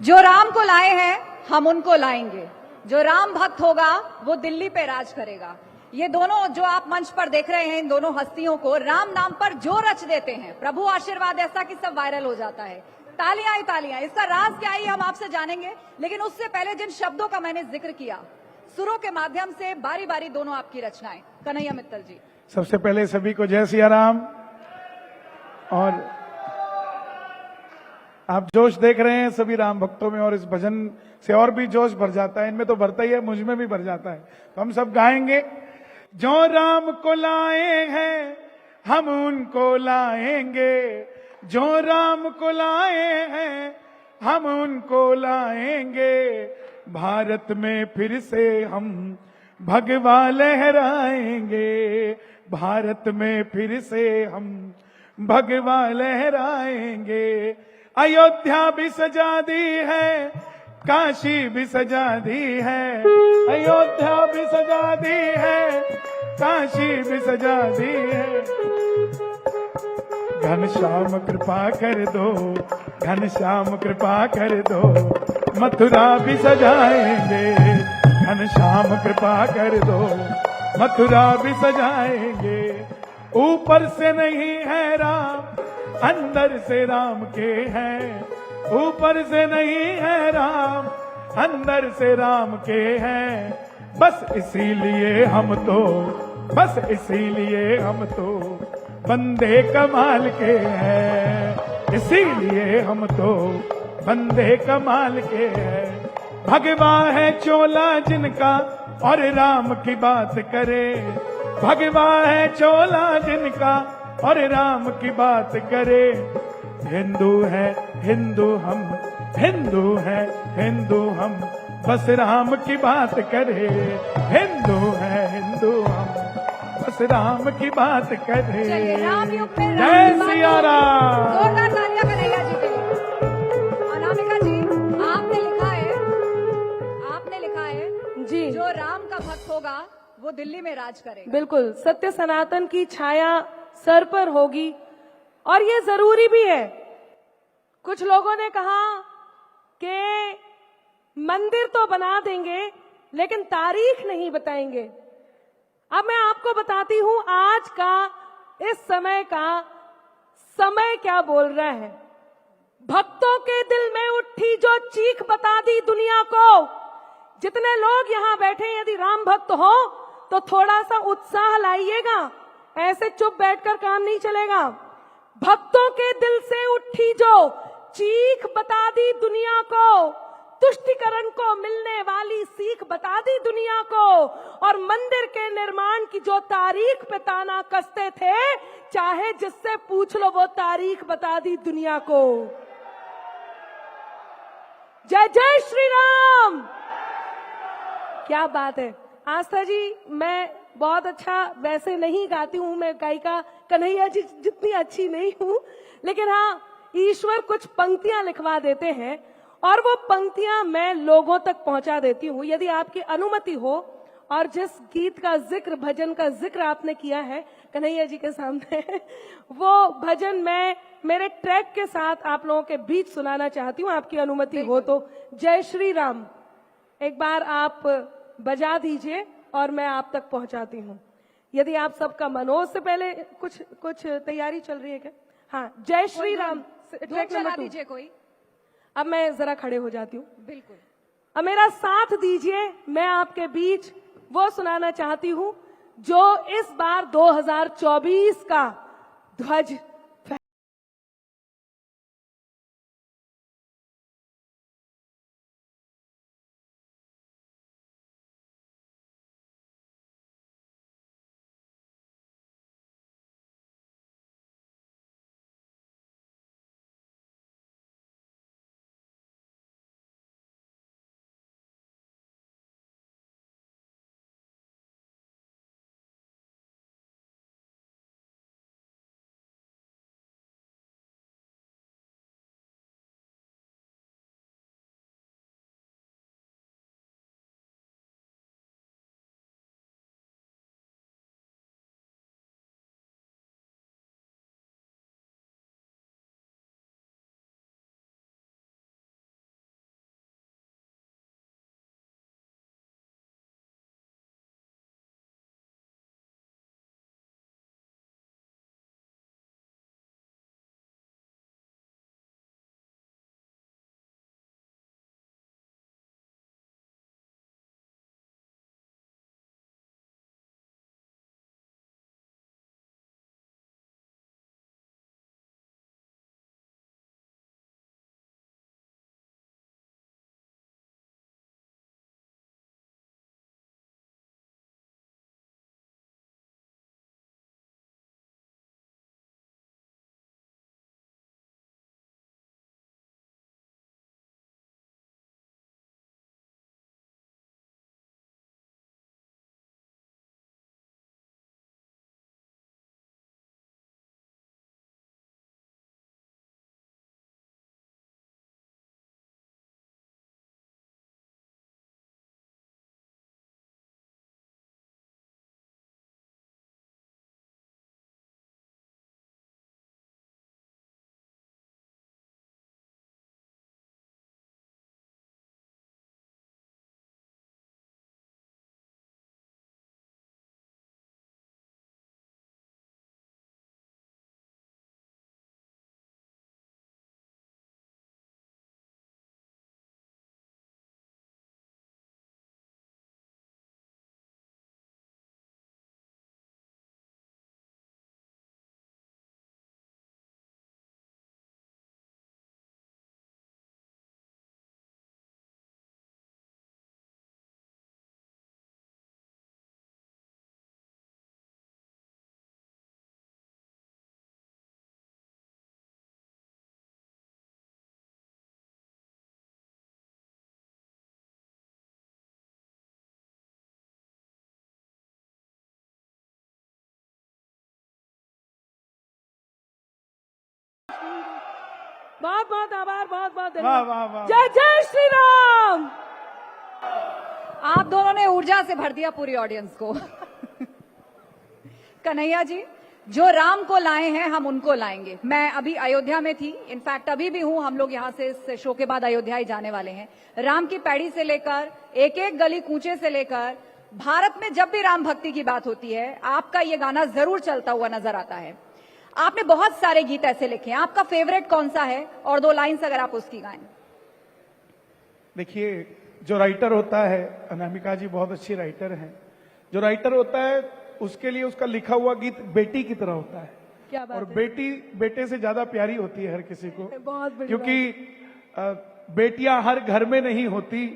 जो राम को लाए हैं हम उनको लाएंगे। जो राम भक्त होगा वो दिल्ली पे राज करेगा। ये दोनों जो आप मंच पर देख रहे हैं, इन दोनों हस्तियों को राम नाम पर जो रच देते हैं, प्रभु आशीर्वाद ऐसा कि सब वायरल हो जाता है। तालियां ही तालियां। इसका राज क्या है हम आपसे जानेंगे, लेकिन उससे पहले जिन शब्दों का मैंने जिक्र किया, सुरों के माध्यम से बारी बारी दोनों आपकी रचनाएं। कन्हैया मित्तल जी। सबसे पहले सभी को जय सिया राम। और आप जोश देख रहे हैं सभी राम भक्तों में, और इस भजन से और भी जोश भर जाता है। इनमें तो भरता ही है, मुझ में भी भर जाता है। तो हम सब गाएंगे। जो राम को लाए हैं हम उनको लाएंगे, जो राम को लाए हैं हम उनको लाएंगे। भारत में फिर से हम भगवा लहराएंगे, भारत में फिर से हम भगवा लहराएंगे। अयोध्या भी सजा दी है, काशी भी सजा दी है, अयोध्या भी सजा दी है, काशी भी सजा दी है। घनश्याम कृपा कर दो, घनश्याम कृपा कर दो, मथुरा भी सजाएंगे। घनश्याम कृपा कर दो, मथुरा भी सजाएंगे। ऊपर से नहीं है राम, अंदर से राम के हैं। ऊपर से नहीं है राम, अंदर से राम के हैं। बस इसीलिए हम तो, बस इसीलिए हम तो बंदे कमाल के हैं। इसीलिए हम तो बंदे कमाल के हैं। भगवा है चोला जिनका और राम की बात करे, भगवा है चोला जिनका और राम की बात करे। हिंदू है हिंदू हम, हिंदू है हिंदू हम, बस राम की बात करे। हिंदू है हिंदू हम, बस राम की बात करे। जय सिया राम। जोरदार तालियां कन्हैया जी के लिए। अनामिका जी, आपने लिखा है, आपने लिखा है जी, जो राम का भक्त होगा वो दिल्ली में राज करेगा। बिल्कुल सत्य सनातन की छाया सर पर होगी, और ये जरूरी भी है। कुछ लोगों ने कहा कि मंदिर तो बना देंगे लेकिन तारीख नहीं बताएंगे। अब मैं आपको बताती हूं आज का, इस समय का समय क्या बोल रहा है। भक्तों के दिल में उठी जो चीख बता दी दुनिया को। जितने लोग यहां बैठे, यदि राम भक्त हो तो थोड़ा सा उत्साह लाइएगा, ऐसे चुप बैठकर काम नहीं चलेगा। भक्तों के दिल से उठी जो चीख बता दी दुनिया को, तुष्टिकरण को मिलने वाली सीख बता दी दुनिया को, और मंदिर के निर्माण की जो तारीख पे ताना कसते थे, चाहे जिससे पूछ लो वो तारीख बता दी दुनिया को। जय जय श्री राम। क्या बात है। आस्था जी, मैं बहुत अच्छा वैसे नहीं गाती हूँ, मैं गायिका कन्हैया जी जितनी अच्छी नहीं हूँ, लेकिन हाँ, ईश्वर कुछ पंक्तियां लिखवा देते हैं और वो पंक्तियां मैं लोगों तक पहुंचा देती हूँ। यदि आपकी अनुमति हो, और जिस गीत का जिक्र, भजन का जिक्र आपने किया है कन्हैया जी के सामने, वो भजन मैं मेरे ट्रैक के साथ आप लोगों के बीच सुनाना चाहती हूँ, आपकी अनुमति हो तो। जय श्री राम एक बार आप बजा दीजिए और मैं आप तक पहुंचाती हूँ। यदि आप सबका मनोज से पहले कुछ तैयारी चल रही है क्या? हाँ, जय श्री राम ट्रैक नंबर 2 दीजिए कोई। अब मैं जरा खड़े हो जाती हूँ। बिल्कुल। अब मेरा साथ दीजिए, मैं आपके बीच वो सुनाना चाहती हूँ जो इस बार 2024 का ध्वज बहुत बहुत आभार, बहुत बहुत वाह धन्यवाद। वाह वाह। जय जय श्री राम। आप दोनों ने ऊर्जा से भर दिया पूरी ऑडियंस को। कन्हैया जी, जो राम को लाए हैं हम उनको लाएंगे। मैं अभी अयोध्या में थी, इनफैक्ट अभी भी हूं। हम लोग यहां से इस शो के बाद अयोध्या ही जाने वाले हैं। राम की पैड़ी से लेकर एक एक गली कूचे से लेकर भारत में जब भी राम भक्ति की बात होती है आपका ये गाना जरूर चलता हुआ नजर आता है। आपने बहुत सारे गीत ऐसे लिखे हैं, आपका फेवरेट कौन सा है? और 2 लाइन्स अगर आप उसकी गाएं। देखिए, जो राइटर होता है, अनामिका जी बहुत अच्छी राइटर हैं। जो राइटर होता है उसके लिए उसका लिखा हुआ गीत बेटी की तरह होता है। क्या बात और है। बेटी बेटे से ज्यादा प्यारी होती है हर किसी को, बहुत बड़ी क्योंकि बेटियां हर घर में नहीं होती,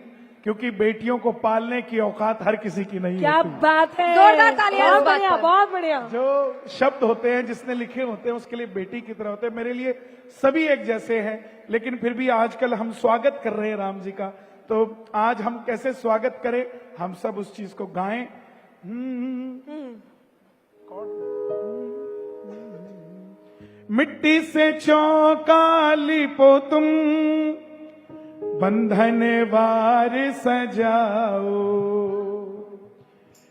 क्योंकि बेटियों को पालने की औकात हर किसी की नहीं क्या होती। बात है। जोरदार तालियां इस बहुत बात बढ़िया, पर। बहुत बढ़िया। जो शब्द होते हैं जिसने लिखे होते हैं उसके लिए बेटी की तरह होते हैं। मेरे लिए सभी एक जैसे हैं, लेकिन फिर भी आजकल हम स्वागत कर रहे हैं राम जी का, तो आज हम कैसे स्वागत करें, हम सब उस चीज को गाएं। मिट्टी से चौका लिपो तुम, बंधन वार सजाओ,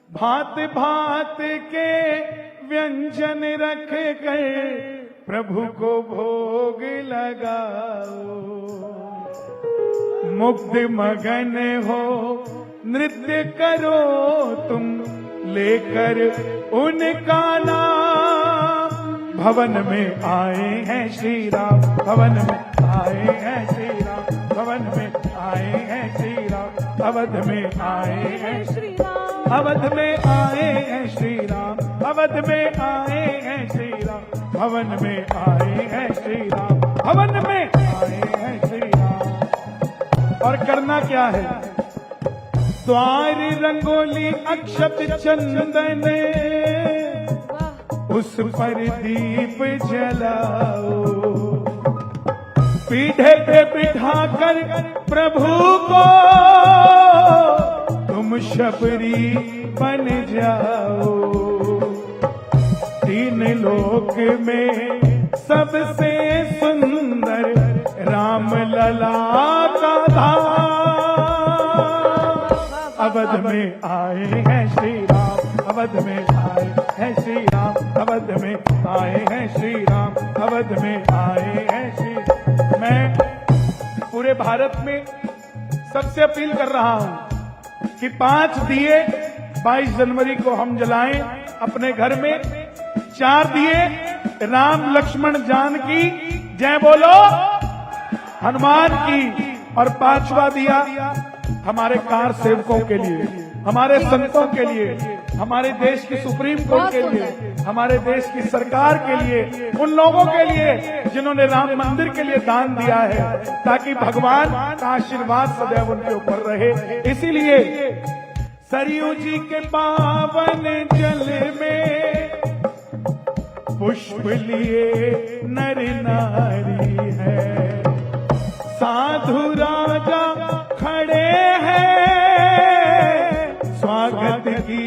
भांत भांत के व्यंजन रख कर प्रभु को भोग लगाओ। मुग्ध मगन हो नृत्य करो तुम, लेकर उनका नाम। भवन में आए हैं श्री राम, भवन में आए हैं श्री राम, भवन में आए हैं श्री राम, अवध में आए हैं श्री राम, अवध में आए हैं श्री राम, अवध में आए हैं श्री राम, भवन में आए हैं श्री राम, भवन में आए हैं श्री राम। और करना क्या है? द्वार रंगोली अक्षत चंदन, उस पर दीप जलाओ। पीढ़े पे बिठाकर प्रभु को तुम शबरी बन जाओ। 3 लोक में सबसे सुंदर राम लला का धाम। अवध में आए हैं श्री राम, अवध में आए हैं श्री राम, अवध में आए हैं श्री राम, अवध में आए हैं श्री। मैं पूरे भारत में सबसे अपील कर रहा हूं कि 5 दिए 22 जनवरी को हम जलाएं अपने घर में। 4 दिए राम लक्ष्मण जानकी जय बोलो हनुमान की, और 5वां दिया हमारे कार सेवकों के लिए, हमारे संतों के लिए, हमारे देश की सुप्रीम कोर्ट के लिए, हमारे देश की सरकार के लिए, उन लोगों के लिए जिन्होंने राम मंदिर के लिए दान दिया है, ताकि भगवान का आशीर्वाद सदैव उनके ऊपर रहे। इसीलिए सरयू जी के पावन जल में पुष्प लिए नर नारी है। साधु राजा खड़े हैं, स्वागत की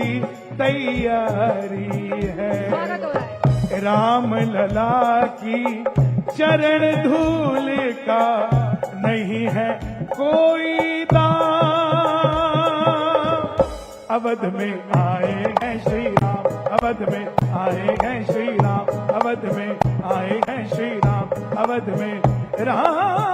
तैयारी है। स्वागत हो रहा है। राम लला की चरण धूल का नहीं है कोई दाम। अवध में आए हैं श्री राम, अवध में आए हैं श्री राम, अवध में आए हैं श्री राम, अवध में राम।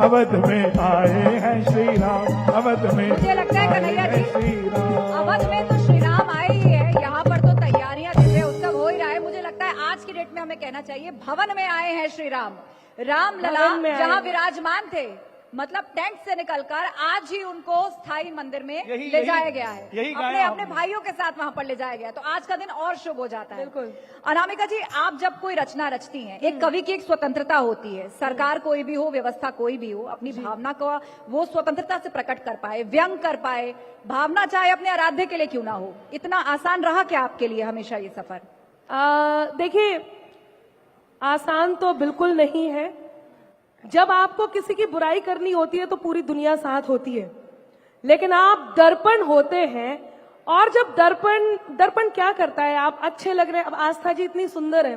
अवध में आए हैं श्री राम, अवध में मुझे लगता है कन्हैया जी, श्री राम। अवध में तो श्री राम आए ही है, यहाँ पर तो तैयारियां दिव्य उत्सव हो ही रहा है। मुझे लगता है आज की डेट में हमें कहना चाहिए भवन में आए हैं श्री राम। राम लला भवन में आए जहाँ हैं। विराजमान थे, मतलब टेंट से निकलकर आज ही उनको स्थायी मंदिर में यही- ले जाया गया है। यही अपने गाया अपने हमने। भाइयों के साथ वहां पर ले जाया गया, तो आज का दिन और शुभ हो जाता है। बिल्कुल। अनामिका जी, आप जब कोई रचना रचती हैं, एक कवि की एक स्वतंत्रता होती है। सरकार कोई भी हो, व्यवस्था कोई भी हो, अपनी भावना को वो स्वतंत्रता से प्रकट कर पाए, व्यंग कर पाए, भावना चाहे अपने आराध्य के लिए क्यों ना हो। इतना आसान रहा क्या आपके लिए हमेशा ये सफर? देखिए, आसान तो बिल्कुल नहीं है, जब आपको किसी की बुराई करनी होती है तो पूरी दुनिया साथ होती है, लेकिन आप दर्पण होते हैं। और जब दर्पण क्या करता है, आप अच्छे लग रहे हैं। अब आस्था जी इतनी सुंदर है,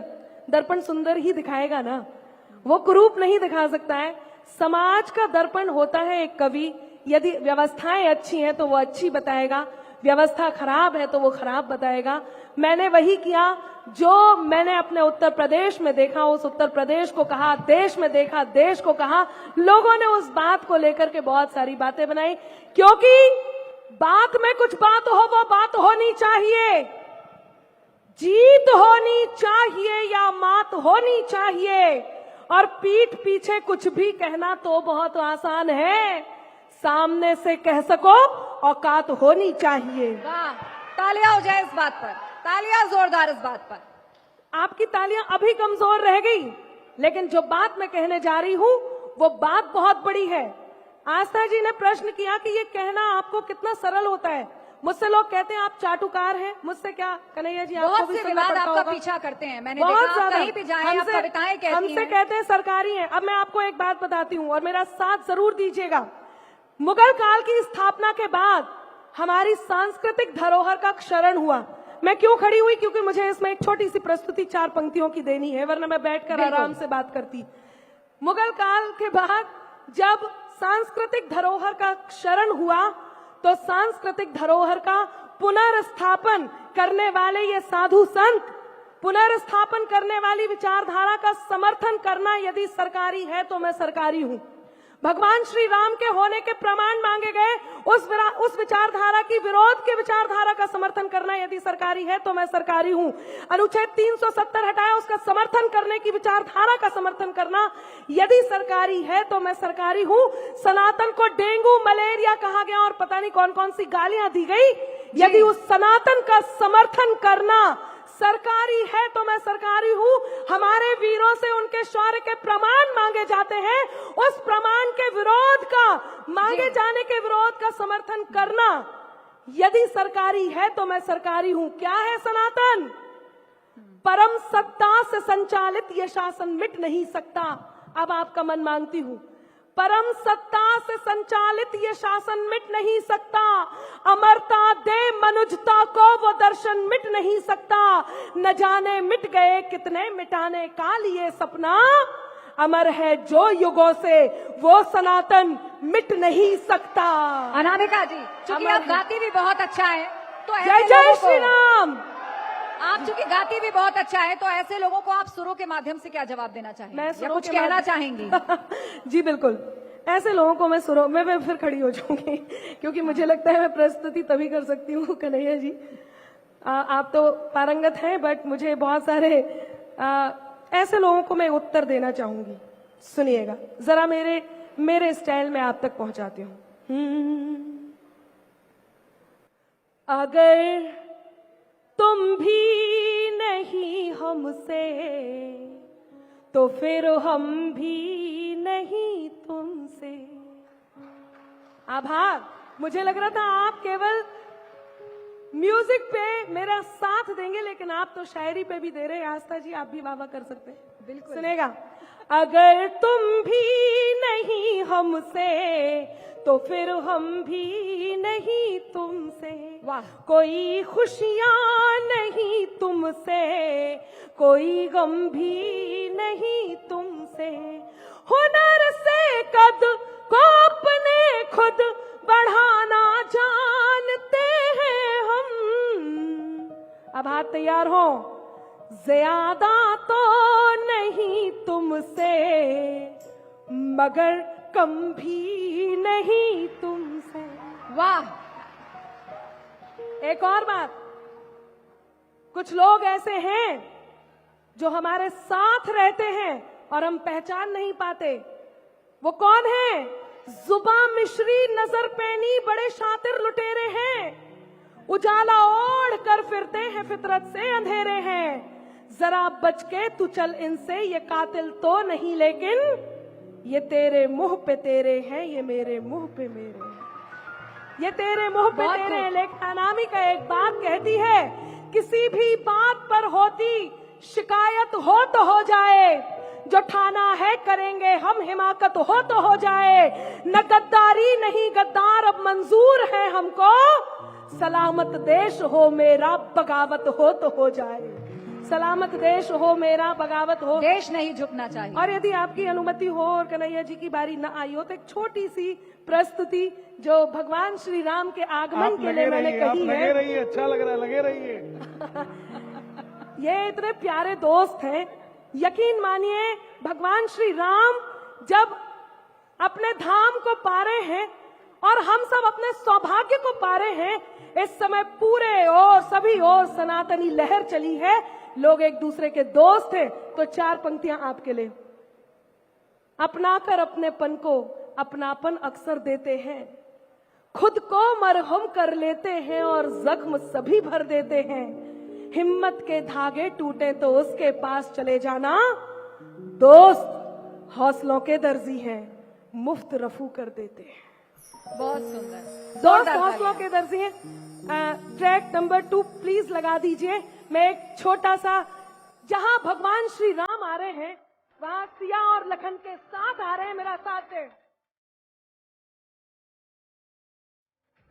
दर्पण सुंदर ही दिखाएगा ना, वो कुरूप नहीं दिखा सकता है। समाज का दर्पण होता है एक कवि। यदि व्यवस्थाएं अच्छी हैं तो वो अच्छी बताएगा, व्यवस्था खराब है तो वो खराब बताएगा। मैंने वही किया जो मैंने अपने उत्तर प्रदेश में देखा, उस उत्तर प्रदेश को कहा, देश में देखा, देश को कहा। लोगों ने उस बात को लेकर के बहुत सारी बातें बनाई, क्योंकि बात में कुछ बात हो, वो बात होनी चाहिए। जीत होनी चाहिए या मात होनी चाहिए। और पीठ पीछे कुछ भी कहना तो बहुत आसान है, सामने से कह सको औकात होनी चाहिए। वाह, तालियां हो जाए इस बात पर, तालियां जोरदार इस बात पर। आपकी तालियां अभी कमजोर रह गई, लेकिन जो बात मैं कहने जा रही हूं वो बात बहुत बड़ी है। आस्था जी ने प्रश्न किया कि ये कहना आपको कितना सरल होता है। मुझसे लोग कहते हैं आप चाटुकार हैं, मुझसे क्या कन्हैया जी आपको बहुत भी से सुनना विवाद पड़ता आपका होगा। पीछा करते हैं, मैंने बहुत देखा आप ज्यादा। कहीं भी जाएं आप कविताएं कहती हमसे हैं। कहते हैं सरकारी हैं। अब मैं आपको एक बात बताती हूँ और मेरा साथ जरूर दीजिएगा। मुगल काल की स्थापना के बाद हमारी सांस्कृतिक धरोहर का क्षरण हुआ। मैं क्यों खड़ी हुई, क्योंकि मुझे इसमें एक छोटी सी प्रस्तुति 4 पंक्तियों की देनी है, वरना मैं बैठकर आराम से बात करती। मुगल काल के बाद जब सांस्कृतिक धरोहर का क्षरण हुआ तो सांस्कृतिक धरोहर का पुनर्स्थापन करने वाले ये साधु संत, पुनर्स्थापन करने वाली विचारधारा का समर्थन करना यदि सरकारी है तो मैं सरकारी हूं। भगवान श्री राम के होने के प्रमाण मांगे गए, उस विचारधारा की विरोध के विचारधारा का समर्थन करना यदि सरकारी है तो मैं सरकारी हूं। अनुच्छेद 370 हटाया, उसका समर्थन करने की विचारधारा का समर्थन करना यदि सरकारी है तो मैं सरकारी हूं। सनातन को डेंगू मलेरिया कहा गया और पता नहीं कौन कौन सी गालियां दी गई, यदि उस सनातन का समर्थन करना सरकारी है तो मैं सरकारी हूं। हमारे वीरों से उनके शौर्य के प्रमाण मांगे जाते हैं, उस प्रमाण के विरोध का, मांगे जाने के विरोध का समर्थन करना यदि सरकारी है तो मैं सरकारी हूं। क्या है सनातन? परम सत्ता से संचालित यह शासन मिट नहीं सकता। अब आपका मन मांगती हूं, परम सत्ता से संचालित ये शासन मिट नहीं सकता। अमरता दे मनुजता को वो दर्शन मिट नहीं सकता। न जाने मिट गए कितने मिटाने का लिए सपना, अमर है जो युगों से वो सनातन मिट नहीं सकता। अनामिका जी, चूंकि आप गाती भी बहुत अच्छा है तो जय जय श्री राम। आप चूंकि गाती भी बहुत अच्छा है तो ऐसे लोगों को आप सुरों के माध्यम से क्या जवाब देना चाहेंगे या कुछ कहना चाहेंगी? जी बिल्कुल, ऐसे लोगों को मैं सुरों में मैं फिर खड़ी हो जाऊंगी, क्योंकि मुझे लगता है मैं प्रस्तुति तभी कर सकती हूँ। कन्हैया जी आप तो पारंगत हैं, बट मुझे बहुत सारे ऐसे लोगों को मैं उत्तर देना चाहूंगी। सुनिएगा जरा, मेरे स्टाइल में आप तक पहुंचाती हूँ। अगर तुम भी नहीं हमसे तो फिर हम भी नहीं तुमसे। आभार। मुझे लग रहा था आप केवल म्यूजिक पे मेरा साथ देंगे, लेकिन आप तो शायरी पे भी दे रहे हैं। आस्था जी आप भी वाह वाह कर सकते हैं। बिल्कुल सुनेगा। अगर तुम भी नहीं हमसे तो फिर हम भी नहीं तुमसे। वाह। कोई खुशियां नहीं तुमसे, कोई गम भी नहीं तुमसे। हुनर से कद को अपने खुद बढ़ाना जानते हैं हम। अब हाथ तैयार हो। ज्यादा तो नहीं तुमसे, मगर कम भी नहीं तुमसे। वाह। एक और बात, कुछ लोग ऐसे हैं जो हमारे साथ रहते हैं और हम पहचान नहीं पाते। वो कौन है? जुबा मिश्री नजर पैनी बड़े शातिर लुटेरे हैं। उजाला ओढ़ कर फिरते हैं, फितरत से अंधेरे हैं। जरा बच के तू चल इनसे, ये कातिल तो नहीं लेकिन ये तेरे मुंह पे तेरे हैं, ये मेरे मुंह पे मेरे हैं। ये तेरे मुंह पे तेरे हैं। लेकिन अनामिका एक बात कहती है, किसी भी बात पर होती शिकायत हो तो हो जाए, जो ठाना है करेंगे हम, हिमाकत हो तो हो जाए, न गद्दारी नहीं गद्दार अब मंजूर है हमको, सलामत देश हो मेरा बगावत हो तो हो जाए, सलामत देश हो मेरा बगावत हो। देश नहीं झुकना चाहिए। और यदि आपकी अनुमति हो और कन्हैया जी की बारी न आई हो तो एक छोटी सी प्रस्तुति जो भगवान श्री राम के आगमन के लिए मैंने कही है। लगे रहिए, अच्छा लग रहा है, लगे रहिए। ये इतने प्यारे दोस्त हैं, यकीन मानिए भगवान श्री राम जब अपने धाम को पा रहे हैं और हम सब अपने सौभाग्य को पा रहे हैं, इस समय पूरे और सभी और सनातनी लहर चली है, लोग एक दूसरे के दोस्त हैं। तो चार पंक्तियां आपके लिए। अपनाकर अपनेपन को अपनापन अक्सर देते हैं, खुद को मरहम कर लेते हैं और जख्म सभी भर देते हैं, हिम्मत के धागे टूटे तो उसके पास चले जाना, दोस्त हौसलों के दर्जी हैं, मुफ्त रफू कर देते हैं। बहुत सुंदर। दोस्त हौसलों के दर्जी हैं। ट्रैक नंबर 2 प्लीज लगा दीजिए। मैं एक छोटा सा, जहां भगवान श्री राम आ रहे हैं वहां सिया और लखन के साथ आ रहे हैं, मेरा साथ दे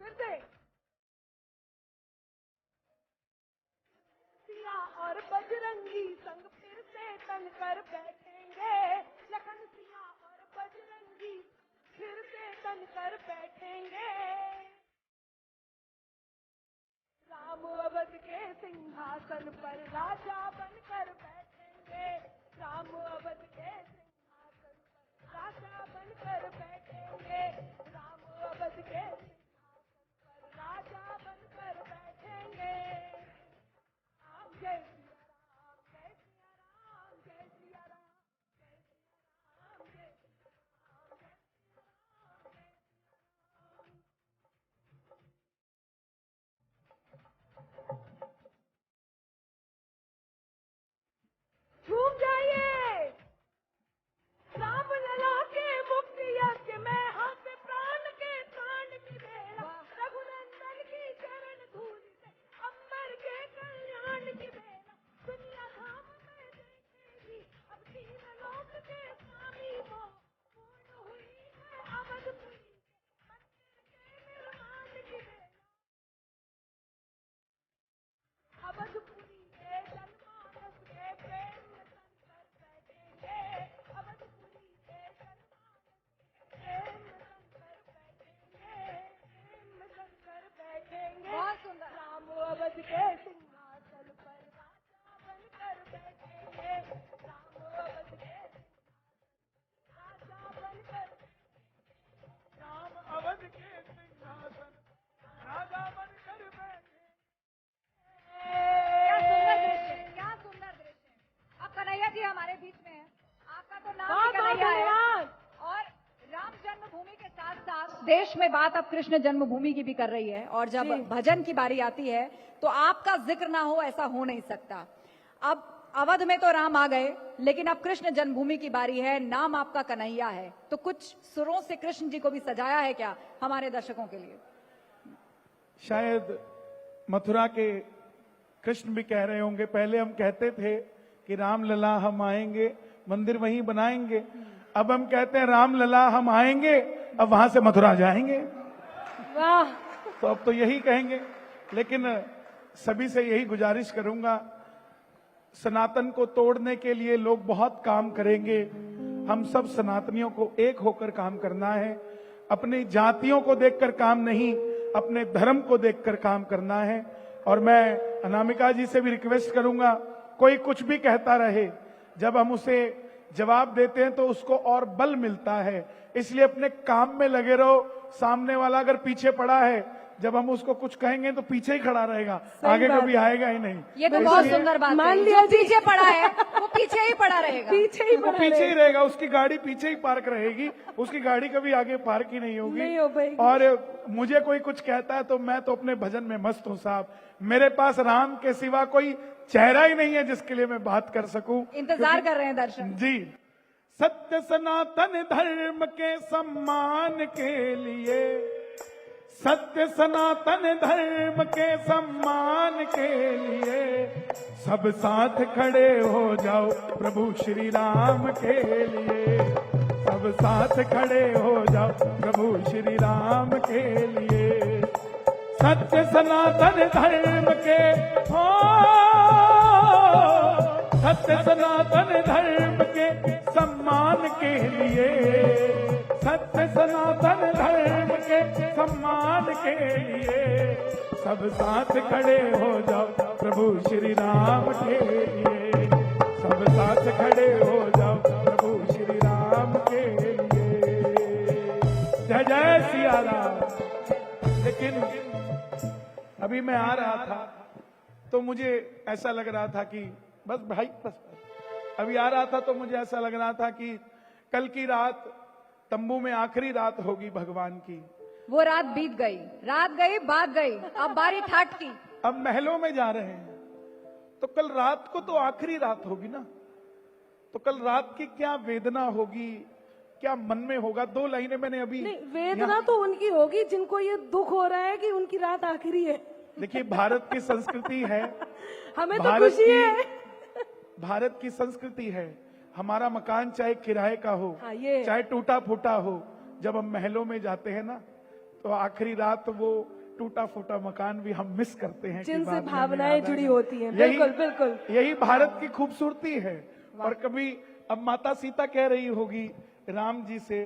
फिर से। सिया और बजरंगी संग फिर से तन कर बैठेंगे, लखन सिया और बजरंगी फिर से तन कर बैठेंगे, राम अवध के सिंहासन पर राजा बनकर बैठेंगे, राम अवध के सिंहासन पर राजा बनकर बैठेंगे, राम अवध के सिंहासन पर राजा बनकर बैठेंगे। जय सिया राम, जय सिया राम, जय सिया राम, जय सिया राम, जय सिया राम, जय सिया राम। झूम जाइए, राम लला के मुक्ति यज्ञ में हाथ प्राण के प्राण की बेला, रघुनंदन की चरण धूल से अंबर के कल्याण की बेला, दुनिया धाम में देखेगी अब तीन लोक के स्वामी को, पूर्ण हुई है अवधपुरी के मंदिर के निर्माण की बेला, अवधपुरी के जनमानस के प्रेम अवधपुरी के कर बैठेंगे, बहुत सुंदर। राम अवध के सिंहासन पर राजा बनकर बैठेंगे, राम अवध के राजा बनकर, राम अवध के सिंहासन राजा बनकर बैठे। क्या सुंदर दृश्य, क्या सुंदर दृश्य। अब कन्हैया जी हमारे बीच में है, आपका तो नाम ही कन्हैया है, और राम जन्मभूमि के साथ साथ देश में बात अब कृष्ण जन्मभूमि की भी कर रही है, और जब भजन की बारी आती है तो आपका जिक्र ना हो ऐसा हो नहीं सकता। अब अवध में तो राम आ गए, लेकिन अब कृष्ण जन्मभूमि की बारी है, नाम आपका कन्हैया है, तो कुछ सुरों से कृष्ण जी को भी सजाया है क्या हमारे दर्शकों के लिए? शायद मथुरा के कृष्ण भी कह रहे होंगे, पहले हम कहते थे कि राम लला हम आएंगे, मंदिर वहीं बनाएंगे, अब हम कहते हैं राम लला हम आएंगे, अब वहां से मथुरा जाएंगे। वाह, तो अब तो यही कहेंगे। लेकिन सभी से यही गुजारिश करूंगा, सनातन को तोड़ने के लिए लोग बहुत काम करेंगे, हम सब सनातनियों को एक होकर काम करना है, अपनी जातियों को देखकर काम नहीं, अपने धर्म को देखकर काम करना है। और मैं अनामिका जी से भी रिक्वेस्ट करूंगा, कोई कुछ भी कहता रहे, जब हम उसे जवाब देते हैं तो उसको और बल मिलता है, इसलिए अपने काम में लगे रहो। सामने वाला अगर पीछे पड़ा है, जब हम उसको कुछ कहेंगे तो पीछे ही खड़ा रहेगा, आगे कभी आएगा ही नहीं। ये तो बहुत सुंदर बात है। मान लिया जो पीछे पड़ा है वो पीछे ही पड़ा रहेगा, पीछे ही वो पीछे ही रहेगा, उसकी गाड़ी पीछे ही पार्क रहेगी, उसकी गाड़ी कभी आगे पार्क ही नहीं होगी। नहीं हो पाएगी। और मुझे कोई कुछ कहता है तो मैं तो अपने भजन में मस्त हूँ साहब, मेरे पास राम के सिवा कोई चेहरा ही नहीं है जिसके लिए मैं बात कर सकूं। इंतजार कर रहे हैं दर्शक जी। सत्य सनातन धर्म के सम्मान के लिए सत्य सनातन धर्म के सम्मान के लिए सब साथ खड़े हो जाओ प्रभु श्री राम के लिए। सब साथ खड़े हो जाओ प्रभु श्री राम के लिए। सत्य सनातन धर्म के हो, सत्य सनातन धर्म के सम्मान के लिए, सत्य सनातन धर्म के सम्मान के लिए सब साथ खड़े हो जाओ प्रभु श्री राम के लिए। सब साथ खड़े हो जाओ प्रभु श्री राम के लिए। जय जय सिया राम। लेकिन अभी मैं आ रहा था तो मुझे ऐसा लग रहा था कि बस भाई बस, अभी आ रहा था तो मुझे ऐसा लग रहा था कि कल की रात तंबू में आखिरी रात होगी भगवान की। वो रात बीत गई, रात गई बात गई, अब बारी ठाट की। अब महलों में जा रहे हैं तो कल रात को तो आखिरी रात होगी ना, तो कल रात की क्या वेदना होगी, क्या मन में होगा। 2 लाइनें मैंने अभी नहीं, वेदना तो उनकी होगी जिनको ये दुख हो रहा है कि उनकी रात आखिरी है। देखिए भारत की संस्कृति है, हमें तो भारत खुशी है। भारत की संस्कृति है, हमारा मकान चाहे किराए का हो, हाँ, ये चाहे टूटा फूटा हो, जब हम महलों में जाते हैं ना तो आखिरी रात वो टूटा फूटा मकान भी हम मिस करते हैं, जिनसे भावनाएं जुड़ी होती हैं। बिल्कुल बिल्कुल, यही भारत की खूबसूरती है। और कभी अब माता सीता कह रही होगी राम जी से,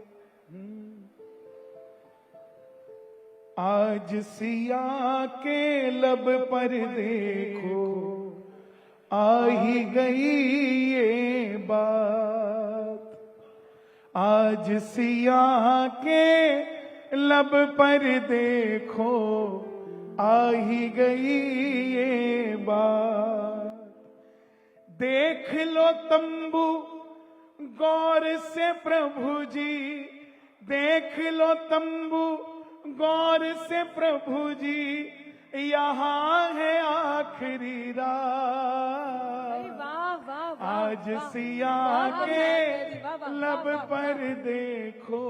आज सिया के लब पर देखो आ ही गई ये बात। आज सिया के लब पर देखो आ ही गई ये बात। देख लो तंबू गौर से प्रभु जी, देख लो तंबू गौर से प्रभु जी, यहाँ है आखिरी रात। वाह वाह वाह, आज वाह, सिया वाह, के वाह, वाह, लब वाह, पर देखो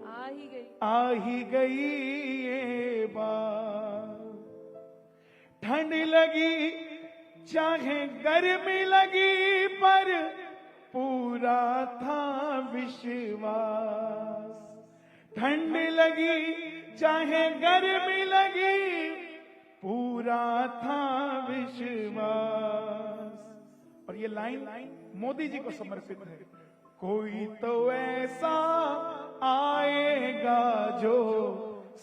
आ ही गई। आ ही गई ये बात। ठंड लगी चाहे गर्मी लगी पर पूरा था विश्वास। ठंड लगी चाहे गर्मी लगी पूरा था विश्वास। और ये लाइन मोदी जी को समर्पित है। कोई तो ऐसा आएगा जो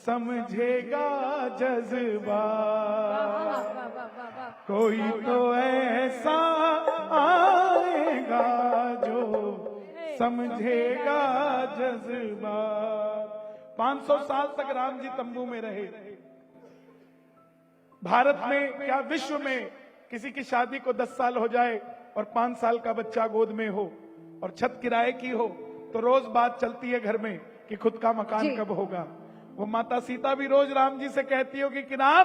समझेगा जज्बा, कोई तो ऐसा आएगा जो समझेगा जज्बा। 500 साल तक राम जी तंबू में रहे। भारत में क्या विश्व में किसी की शादी को 10 साल हो जाए और 5 साल का बच्चा गोद में हो और छत किराए की हो तो रोज बात चलती है घर में कि खुद का मकान कब होगा। वो माता सीता भी रोज राम जी से कहती होगी कि राम,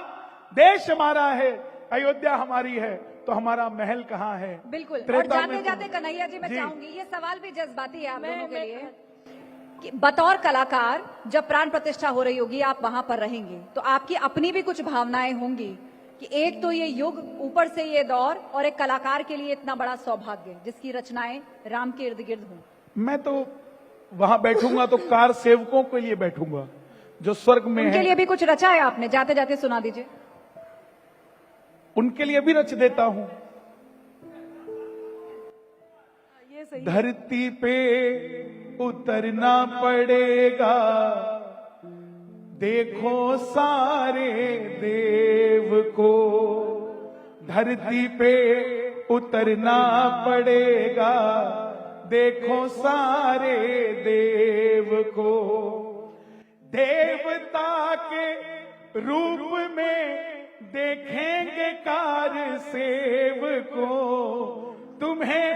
देश हमारा है, अयोध्या हमारी है, तो हमारा महल कहाँ है। बिल्कुल। और जाते जाते कन्हैया जी मैं चाहूंगी, ये सवाल भी जज्बाती है आप दोनों के लिए कि बतौर कलाकार जब प्राण प्रतिष्ठा हो रही होगी, आप वहां पर रहेंगे तो आपकी अपनी भी कुछ भावनाएं होंगी कि एक तो ये युग, ऊपर से ये दौर, और एक कलाकार के लिए इतना बड़ा सौभाग्य जिसकी रचनाएं राम के इर्द गिर्द हों। मैं तो वहां बैठूंगा तो कार सेवकों के लिए बैठूंगा जो स्वर्ग में उनके है। लिए भी कुछ रचा है आपने? जाते जाते सुना दीजिए। उनके लिए भी रच देता हूं। ये सही। धरती पे उतरना पड़ेगा, देखो सारे देव को। धरती पे उतरना पड़ेगा, देखो सारे देव को। देवता के रूप में देखेंगे कार सेव को। तुम्हें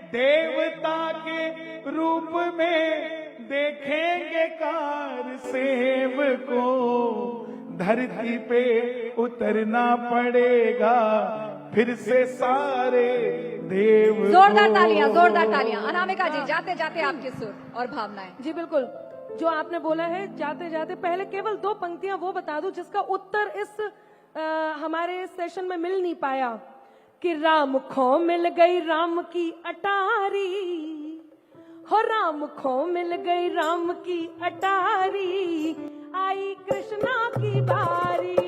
देवता के रूप में देखेंगे कार सेव को। धरती पे उतरना पड़ेगा, फिर से सारे देव। जोरदार तालियां, जोरदार तालियां। अनामिका जी, जाते जाते आपके सुर और भावनाएं। जी बिल्कुल। जो आपने बोला है, जाते जाते पहले केवल 2 पंक्तियां वो बता दूं जिसका उत्तर इस हमारे सेशन में मिल नहीं पाया कि राम खो मिल गई राम की अटारी, हो राम खो मिल गई राम की अटारी, आई कृष्णा की बारी।